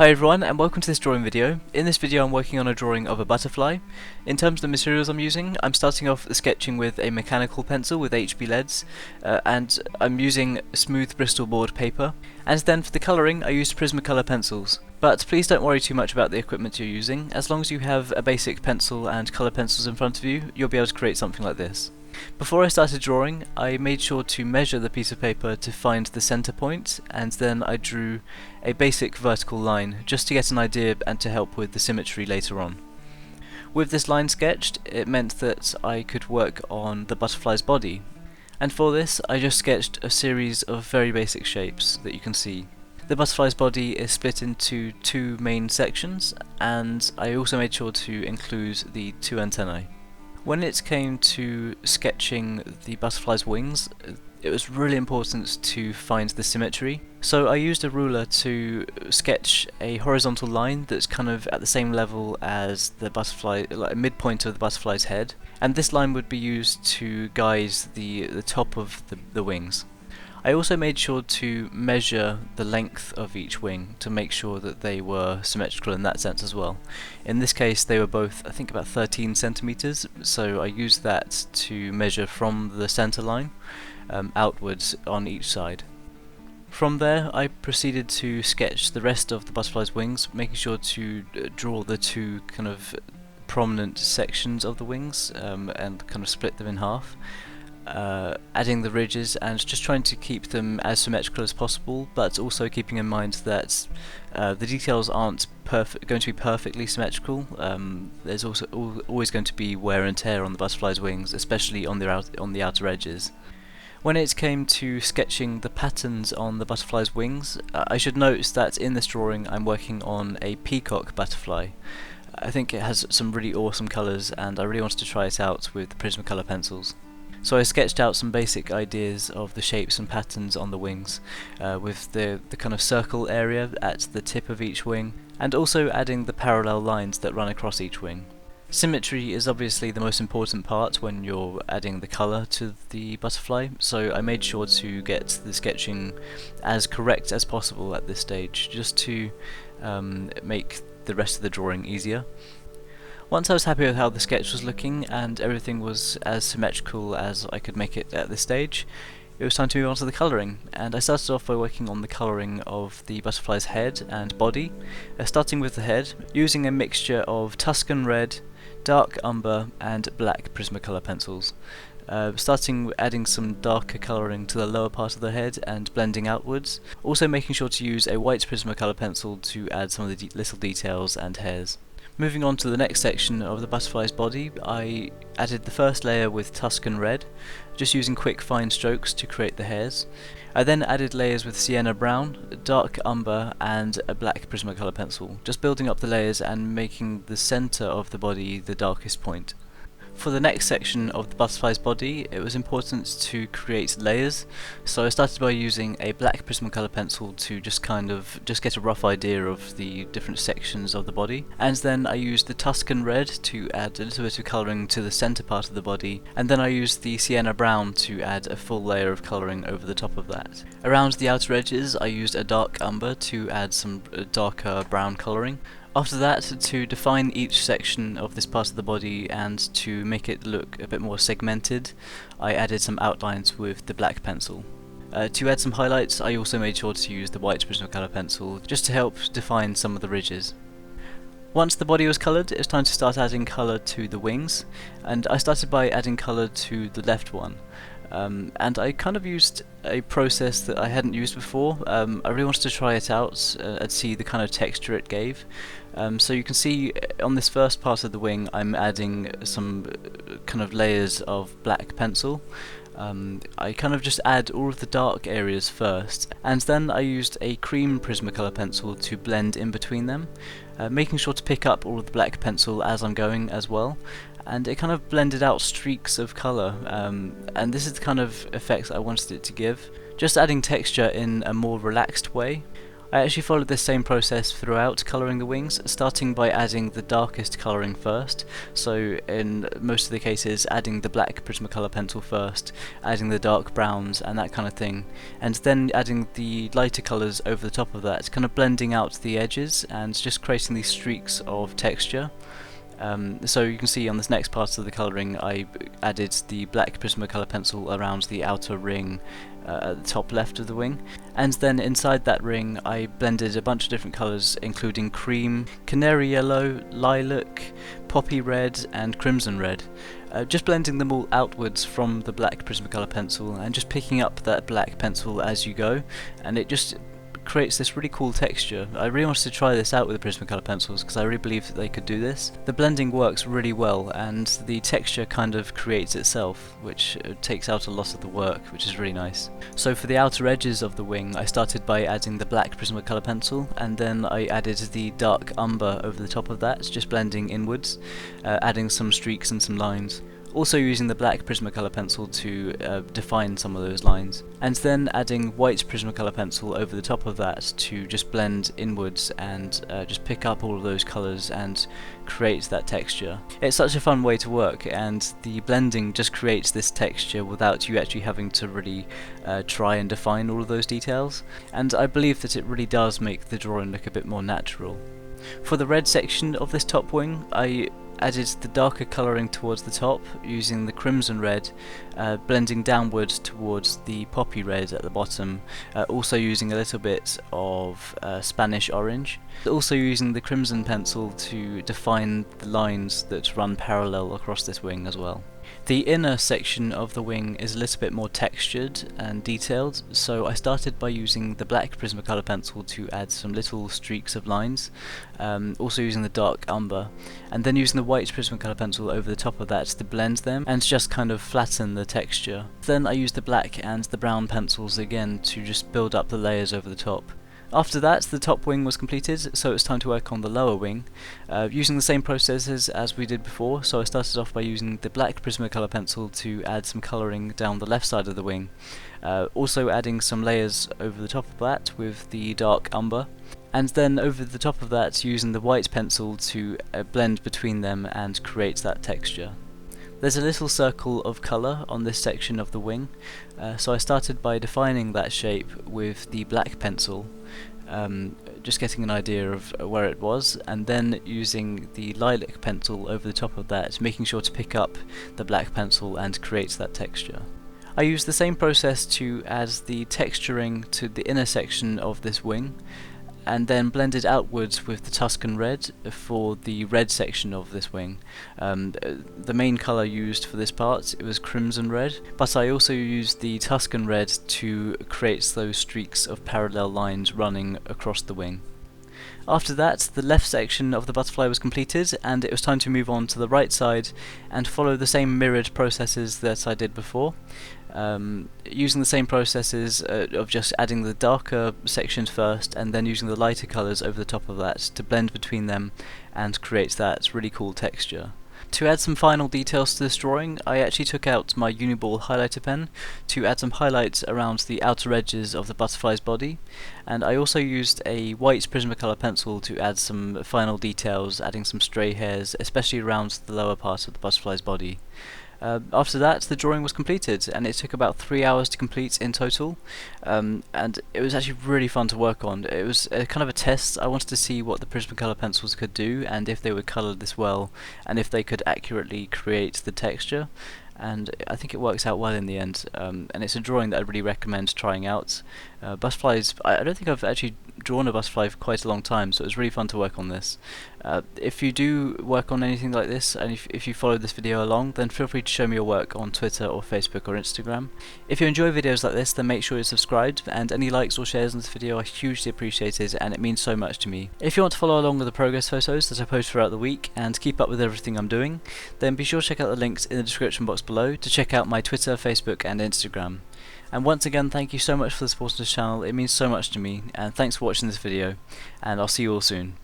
Hi everyone and welcome to this drawing video. In this video I'm working on a drawing of a butterfly. In terms of the materials I'm using, I'm starting off sketching with a mechanical pencil with HB leads and I'm using smooth Bristol board paper, and then for the colouring I used Prismacolor pencils. But please don't worry too much about the equipment you're using. As long as you have a basic pencil and colour pencils in front of you, you'll be able to create something like this. Before I started drawing, I made sure to measure the piece of paper to find the centre point, and then I drew a basic vertical line just to get an idea and to help with the symmetry later on. With this line sketched, it meant that I could work on the butterfly's body, and for this I just sketched a series of very basic shapes that you can see. The butterfly's body is split into two main sections, and I also made sure to include the two antennae. When it came to sketching the butterfly's wings, it was really important to find the symmetry. So I used a ruler to sketch a horizontal line that's kind of at the same level as the butterfly, like a midpoint of the butterfly's head, and this line would be used to guide the top of the wings. I also made sure to measure the length of each wing to make sure that they were symmetrical in that sense as well. In this case they were both, I think, about 13 centimeters, so I used that to measure from the center line outwards on each side. From there I proceeded to sketch the rest of the butterfly's wings, making sure to draw the two kind of prominent sections of the wings and kind of split them in half. Adding the ridges and just trying to keep them as symmetrical as possible, but also keeping in mind that the details aren't going to be perfectly symmetrical. There's also always going to be wear and tear on the butterfly's wings, especially on the outer edges. When it came to sketching the patterns on the butterfly's wings, I should note that in this drawing I'm working on a peacock butterfly. I think it has some really awesome colours and I really wanted to try it out with the Prismacolor pencils. So I sketched out some basic ideas of the shapes and patterns on the wings, with the kind of circle area at the tip of each wing, and also adding the parallel lines that run across each wing. Symmetry is obviously the most important part when you're adding the colour to the butterfly, so I made sure to get the sketching as correct as possible at this stage, just to make the rest of the drawing easier. Once I was happy with how the sketch was looking and everything was as symmetrical as I could make it at this stage, it was time to move on to the colouring, and I started off by working on the colouring of the butterfly's head and body, starting with the head, using a mixture of Tuscan red, dark umber and black Prismacolor pencils. Starting adding some darker colouring to the lower part of the head and blending outwards, also making sure to use a white Prismacolor pencil to add some of the little details and hairs. Moving on to the next section of the butterfly's body, I added the first layer with Tuscan red, just using quick fine strokes to create the hairs. I then added layers with sienna brown, dark umber and a black Prismacolor pencil, just building up the layers and making the centre of the body the darkest point. For the next section of the butterfly's body, it was important to create layers, so I started by using a black Prismacolor pencil to just get a rough idea of the different sections of the body, and then I used the Tuscan red to add a little bit of colouring to the centre part of the body, and then I used the sienna brown to add a full layer of colouring over the top of that. Around the outer edges I used a dark umber to add some darker brown colouring. After that, to define each section of this part of the body and to make it look a bit more segmented, I added some outlines with the black pencil. To add some highlights, I also made sure to use the white Prismacolor pencil just to help define some of the ridges. Once the body was coloured, it was time to start adding colour to the wings, and I started by adding colour to the left one. And I kind of used a process that I hadn't used before. I really wanted to try it out and see the kind of texture it gave. So you can see on this first part of the wing I'm adding some kind of layers of black pencil. I kind of just add all of the dark areas first, and then I used a cream Prismacolor pencil to blend in between them, making sure to pick up all of the black pencil as I'm going as well. And it kind of blended out streaks of colour, and this is the kind of effects I wanted it to give. Just adding texture in a more relaxed way. I actually followed this same process throughout colouring the wings, starting by adding the darkest colouring first, so in most of the cases adding the black Prismacolor pencil first, adding the dark browns and that kind of thing, and then adding the lighter colours over the top of that, kind of blending out the edges and just creating these streaks of texture. So you can see on this next part of the colouring I added the black Prismacolor pencil around the outer ring at the top left of the wing, and then inside that ring I blended a bunch of different colours including cream, canary yellow, lilac, poppy red and crimson red, just blending them all outwards from the black Prismacolor pencil and just picking up that black pencil as you go, and it just creates this really cool texture. I really wanted to try this out with the Prismacolor pencils because I really believe that they could do this. The blending works really well and the texture kind of creates itself, which takes out a lot of the work, which is really nice. So for the outer edges of the wing I started by adding the black Prismacolor pencil, and then I added the dark umber over the top of that, just blending inwards, adding some streaks and some lines. Also using the black Prismacolor pencil to define some of those lines, and then adding white Prismacolor pencil over the top of that to just blend inwards and just pick up all of those colours and create that texture. It's such a fun way to work, and the blending just creates this texture without you actually having to really try and define all of those details, and I believe that it really does make the drawing look a bit more natural. For the red section of this top wing I added the darker colouring towards the top using the crimson red, blending downwards towards the poppy red at the bottom, also using a little bit of Spanish orange, also using the crimson pencil to define the lines that run parallel across this wing as well. The inner section of the wing is a little bit more textured and detailed, so I started by using the black Prismacolor pencil to add some little streaks of lines, also using the dark umber, and then using the white Prismacolor pencil over the top of that to blend them and just kind of flatten the texture. Then I used the black and the brown pencils again to just build up the layers over the top. After that, the top wing was completed, so it's time to work on the lower wing, using the same processes as we did before. So I started off by using the black Prismacolor pencil to add some colouring down the left side of the wing, also adding some layers over the top of that with the dark umber, and then over the top of that using the white pencil to blend between them and create that texture. There's a little circle of colour on this section of the wing, so I started by defining that shape with the black pencil, just getting an idea of where it was, and then using the lilac pencil over the top of that, making sure to pick up the black pencil and create that texture. I used the same process to add the texturing to the inner section of this wing, and then blended outwards with the Tuscan red for the red section of this wing. The main colour used for this part, it was crimson red, but I also used the Tuscan red to create those streaks of parallel lines running across the wing. After that, the left section of the butterfly was completed, and it was time to move on to the right side and follow the same mirrored processes that I did before. Using the same processes of just adding the darker sections first and then using the lighter colours over the top of that to blend between them and create that really cool texture. To add some final details to this drawing, I actually took out my Uniball highlighter pen to add some highlights around the outer edges of the butterfly's body, and I also used a white Prismacolor pencil to add some final details, adding some stray hairs, especially around the lower part of the butterfly's body. After that, the drawing was completed, and it took about 3 hours to complete in total, and it was actually really fun to work on. It was kind of a test. I wanted to see what the Prismacolor pencils could do, and if they would colour this well, and if they could accurately create the texture, and I think it works out well in the end, and it's a drawing that I really recommend trying out. Butterflies, I don't think I've actually drawn a butterfly for quite a long time, so it was really fun to work on this. If you do work on anything like this, and if you follow this video along, then feel free to show me your work on Twitter or Facebook or Instagram. If you enjoy videos like this, then make sure you're subscribed, and any likes or shares on this video are hugely appreciated, and it means so much to me. If you want to follow along with the progress photos that I post throughout the week and keep up with everything I'm doing, then be sure to check out the links in the description box below to check out my Twitter, Facebook and Instagram. And once again, thank you so much for the support of this channel. It means so much to me, and thanks for watching this video, and I'll see you all soon.